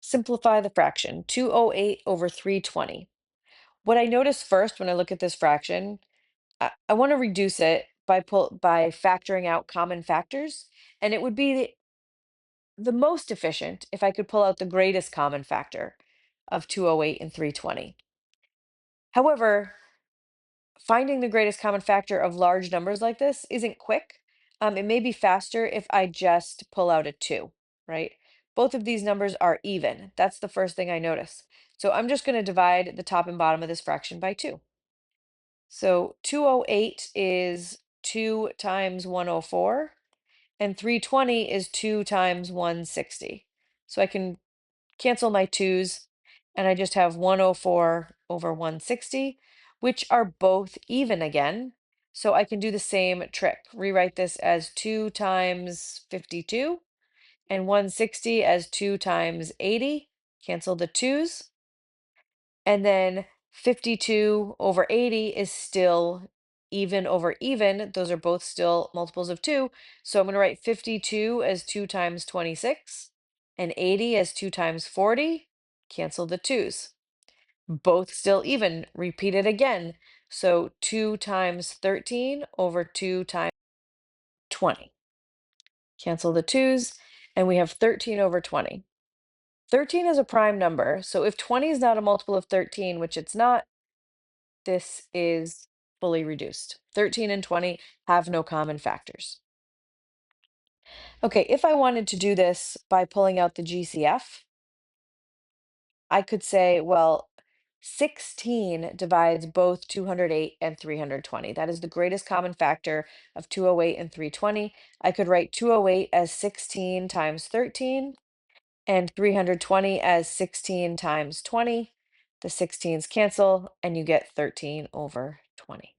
simplify the fraction, 208 over 320. What I notice first when I look at this fraction, I want to reduce it by factoring out common factors, and it would be the most efficient if I could pull out the greatest common factor of 208 and 320. However, finding the greatest common factor of large numbers like this isn't quick. It may be faster if I just pull out a 2, right? Both of these numbers are even. That's the first thing I notice. So I'm just going to divide the top and bottom of this fraction by 2. So 208 is 2 times 104, and 320 is 2 times 160. So I can cancel my 2's, and I just have 104 over 160, which are both even again. So I can do the same trick, rewrite this as 2 times 52, and 160 as 2 times 80, cancel the 2's, and then 52 over 80 is still even over even. Those are both still multiples of 2. So I'm going to write 52 as 2 times 26 and 80 as 2 times 40. Cancel the 2's. Both still even. Repeat it again. So 2 times 13 over 2 times 20. Cancel the 2's. And we have 13 over 20. 13 is a prime number. So if 20 is not a multiple of 13, which it's not, this is fully reduced. 13 and 20 have no common factors. Okay, if I wanted to do this by pulling out the GCF, I could say, well, 16 divides both 208 and 320. That is the greatest common factor of 208 and 320. I could write 208 as 16 times 13 and 320 as 16 times 20. The 16s cancel, and you get 13 over 20.